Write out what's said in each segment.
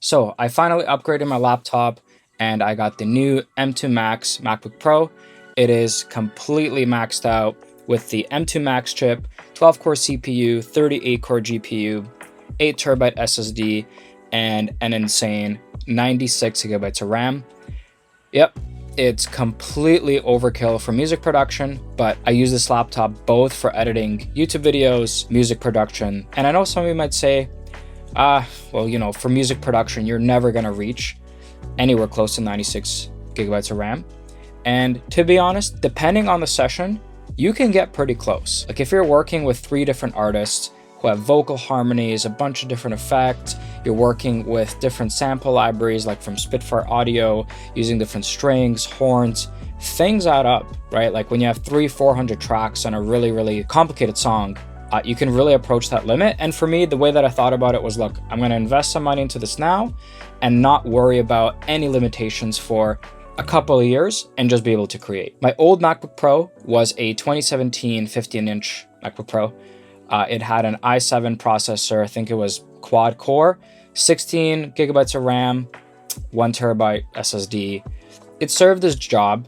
So I finally upgraded my laptop and I got the new M2 Max MacBook Pro. It is completely maxed out with the M2 Max chip, 12-core CPU, 38-core GPU, 8TB SSD, and an insane 96 gigabytes of RAM. Yep, it's completely overkill for music production, but I use this laptop both for editing YouTube videos, music production, and I know some of you might say, well, you know, for music production, you're never gonna reach anywhere close to 96 gigabytes of RAM. And to be honest, depending on the session, you can get pretty close. Like if you're working with 3 different artists who have vocal harmonies, a bunch of different effects, you're working with different sample libraries like from Spitfire Audio, using different strings, horns, things add up, right? Like when you have 300-400 tracks on a really complicated song, you can really approach that limit. And for me, the way that I thought about it was, look, I'm gonna invest some money into this now and not worry about any limitations for a couple of years and just be able to create. My old MacBook Pro was a 2017 15-inch MacBook Pro. It had an i7 processor, I think it was quad core, 16 gigabytes of RAM, 1 terabyte SSD. It served its job,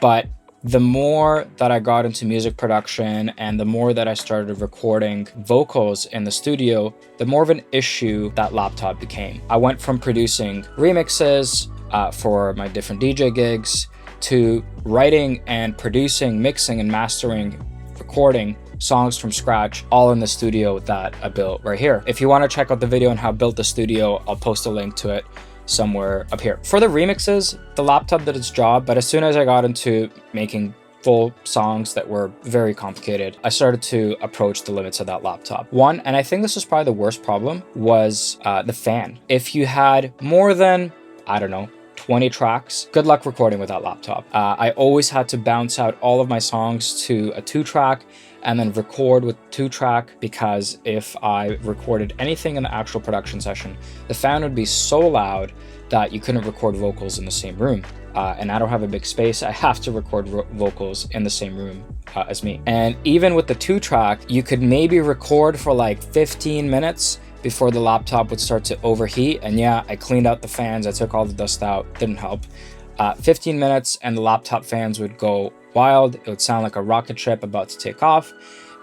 but the more that I got into music production and the more that I started recording vocals in the studio, the more of an issue that laptop became. I went from producing remixes for my different DJ gigs to writing and producing, mixing and mastering, recording songs from scratch, all in the studio that I built right here. If you want to check out the video on how I built the studio, I'll post a link to it somewhere up here. For the remixes, the laptop did its job, but as soon as I got into making full songs that were very complicated, I started to approach the limits of that laptop. One, and I think this was probably the worst problem, was the fan. If you had more than, I don't know, 20 tracks, good luck recording with that laptop. I always had to bounce out all of my songs to a 2-track and then record with 2-track, because if I recorded anything in the actual production session, the fan would be so loud that you couldn't record vocals in the same room. And I don't have a big space. I have to record vocals in the same room as me. And even with the 2-track, you could maybe record for like 15 minutes before the laptop would start to overheat. And yeah, I cleaned out the fans, I took all the dust out, didn't help. 15 minutes and the laptop fans would go wild. It would sound like a rocket ship about to take off,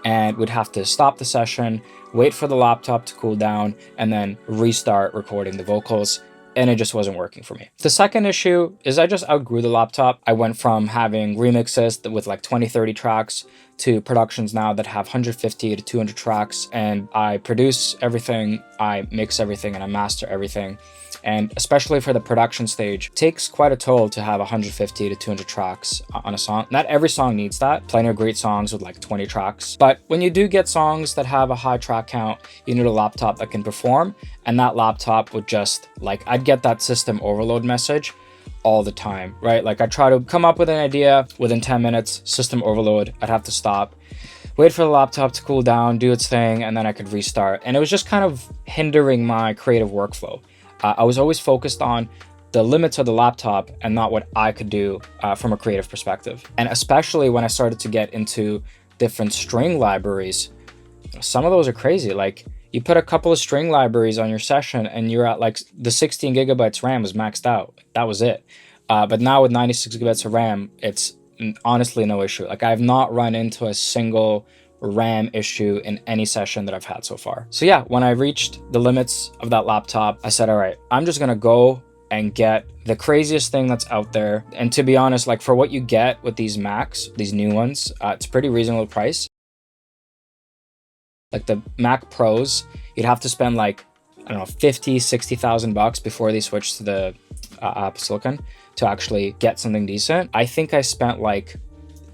and we'd have to stop the session, wait for the laptop to cool down, and then restart recording the vocals. And it just wasn't working for me. The second issue is I just outgrew the laptop. I went from having remixes with like 20-30 tracks to productions now that have 150 to 200 tracks, and I produce everything, I mix everything, and I master everything. And especially for the production stage, it takes quite a toll to have 150 to 200 tracks on a song. Not every song needs that. Plenty of great songs with like 20 tracks. But when you do get songs that have a high track count, you need a laptop that can perform. And that laptop would just, like, I'd get that system overload message all the time, right? Like I try to come up with an idea, within 10 minutes, system overload, I'd have to stop, wait for the laptop to cool down, do its thing, and then I could restart. And it was just kind of hindering my creative workflow. I was always focused on the limits of the laptop and not what I could do from a creative perspective. And especially when I started to get into different string libraries, some of those are crazy. Like you put a couple of string libraries on your session and you're at like the 16 gigabytes RAM was maxed out. That was it. But now with 96 gigabytes of RAM, it's honestly no issue. Like I've not run into a single RAM issue in any session that I've had so far. So yeah, when I reached the limits of that laptop, I said, all right, I'm just gonna go and get the craziest thing that's out there. And to be honest, like for what you get with these Macs, these new ones, it's a pretty reasonable price. Like the Mac Pros, you'd have to spend like, I don't know, 50, 60,000 bucks before they switch to the Apple Silicon to actually get something decent. I think I spent like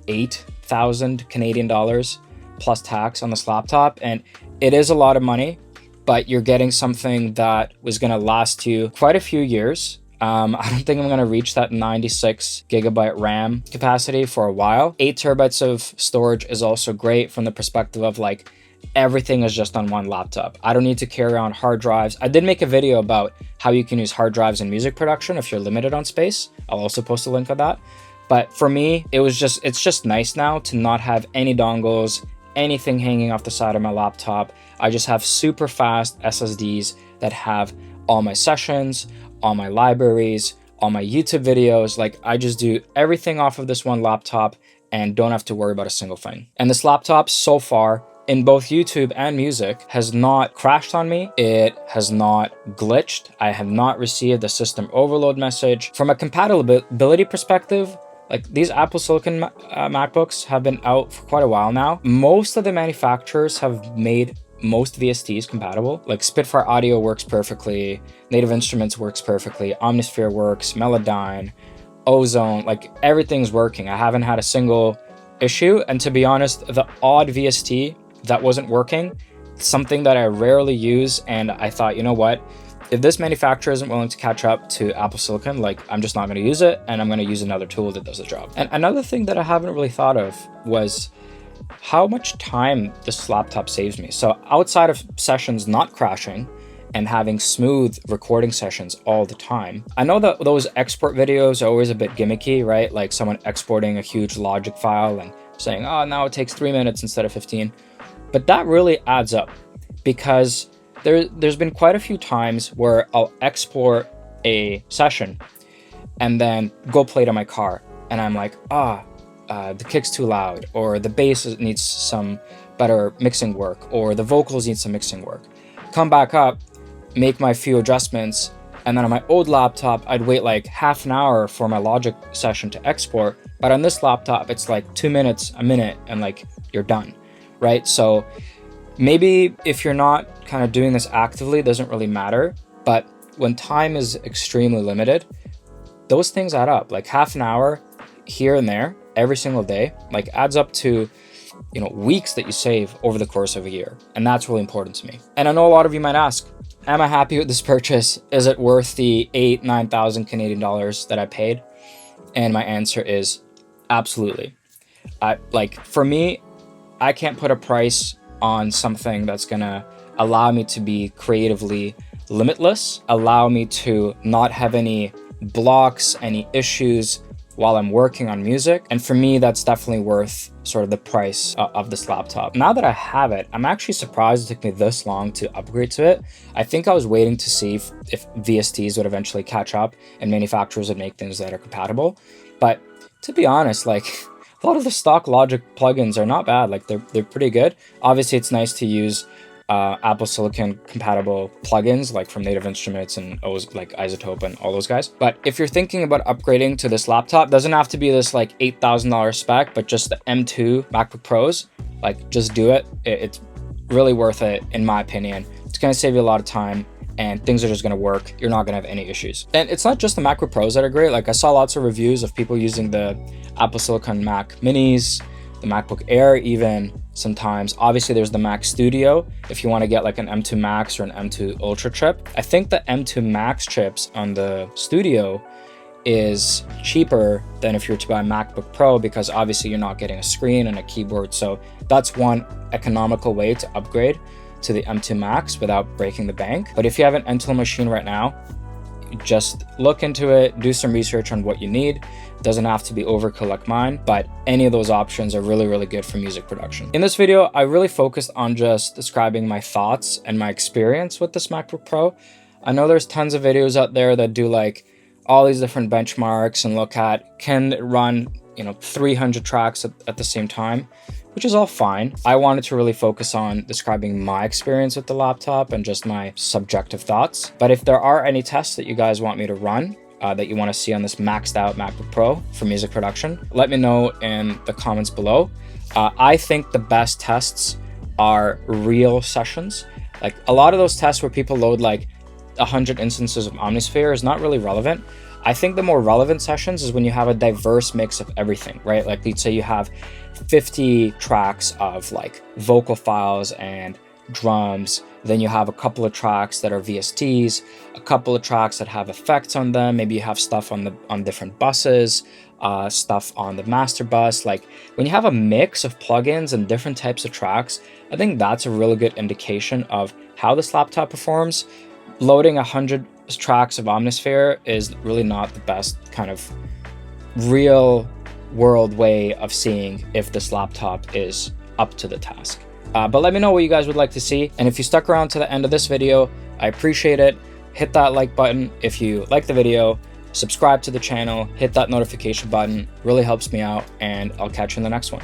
8,000 Canadian dollars plus tax on this laptop, and it is a lot of money, but you're getting something that was going to last you quite a few years. I don't think I'm going to reach that 96 gigabyte RAM capacity for a while. 8 terabytes of storage is also great from the perspective of like everything is just on one laptop. I don't need to carry on hard drives. I did make a video about how you can use hard drives in music production if you're limited on space. I'll also post a link of that. But for me, it's just nice now to not have any dongles, anything hanging off the side of my laptop. I just have super fast SSDs that have all my sessions, all my libraries, all my YouTube videos. Like, I just do everything off of this one laptop and don't have to worry about a single thing. And this laptop so far, in both YouTube and music, has not crashed on me. It has not glitched. I have not received a system overload message. From a compatibility perspective, like, these Apple Silicon MacBooks have been out for quite a while now. Most of the manufacturers have made most VSTs compatible. Like, Spitfire Audio works perfectly, Native Instruments works perfectly, Omnisphere works, Melodyne, Ozone, like, everything's working. I haven't had a single issue. And to be honest, the odd VST that wasn't working, something that I rarely use, and I thought, you know what, if this manufacturer isn't willing to catch up to Apple Silicon, like, I'm just not going to use it, and I'm going to use another tool that does the job. And another thing that I haven't really thought of was how much time this laptop saves me. So outside of sessions not crashing and having smooth recording sessions all the time, I know that those export videos are always a bit gimmicky, right? Like someone exporting a huge Logic file and saying, oh, now it takes 3 minutes instead of 15. But that really adds up, because there's been quite a few times where I'll export a session and then go play it in my car, and I'm like, the kick's too loud, or the bass needs some better mixing work, or the vocals need some mixing work. Come back up, make my few adjustments, and then on my old laptop, I'd wait like half an hour for my Logic session to export. But on this laptop, it's like 2 minutes, a minute, and like, you're done, right? So maybe if you're not kind of doing this actively, it doesn't really matter. But when time is extremely limited, those things add up. Like half an hour here and there every single day, like, adds up to, you know, weeks that you save over the course of a year. And that's really important to me. And I know a lot of you might ask, am I happy with this purchase? Is it worth the 8,000-9,000 Canadian dollars that I paid? And my answer is absolutely. Like, for me, I can't put a price on something that's gonna allow me to be creatively limitless, allow me to not have any blocks, any issues while I'm working on music. And for me, that's definitely worth sort of the price of this laptop. Now that I have it, I'm actually surprised it took me this long to upgrade to it. I think I was waiting to see if VSTs would eventually catch up and manufacturers would make things that are compatible. But to be honest, like, a lot of the stock Logic plugins are not bad. Like, they're pretty good. Obviously, it's nice to use Apple Silicon compatible plugins, like from Native Instruments and like iZotope and all those guys. But if you're thinking about upgrading to this laptop, doesn't have to be this like $8,000 spec, but just the M2 MacBook Pros, like, just do it. It's really worth it, in my opinion. It's going to save you a lot of time, and things are just going to work. You're not going to have any issues. And it's not just the MacBook Pros that are great. Like, I saw lots of reviews of people using the Apple Silicon Mac Minis, the MacBook Air even sometimes. Obviously, there's the Mac Studio if you want to get like an M2 Max or an M2 Ultra chip. I think the M2 Max chips on the Studio is cheaper than if you were to buy a MacBook Pro, because obviously you're not getting a screen and a keyboard. So that's one economical way to upgrade to the M2 Max without breaking the bank. But if you have an Intel machine right now, just look into it, do some research on what you need. It doesn't have to be overkill like mine, but any of those options are really, really good for music production. In this video, I really focused on just describing my thoughts and my experience with this MacBook Pro. I know there's tons of videos out there that do like all these different benchmarks and look at, can it run, 300 tracks at the same time, which is all fine. I wanted to really focus on describing my experience with the laptop and just my subjective thoughts. But if there are any tests that you guys want me to run, that you want to see on this maxed out MacBook Pro for music production, let me know in the comments below. I think the best tests are real sessions. Like, a lot of those tests where people load like 100 instances of Omnisphere is not really relevant. I think the more relevant sessions is when you have a diverse mix of everything, right? Like, let's say you have 50 tracks of like vocal files and drums, then you have a couple of tracks that are VSTs, a couple of tracks that have effects on them, maybe you have stuff on different buses, stuff on the master bus. Like, when you have a mix of plugins and different types of tracks, I think that's a really good indication of how this laptop performs. Loading 100 tracks of Omnisphere is really not the best kind of real world way of seeing if this laptop is up to the task. But let me know what you guys would like to see. And if you stuck around to the end of this video, I appreciate it. hit that like button if you like the video, subscribe to the channel, hit that notification button, really helps me out, and I'll catch you in the next one.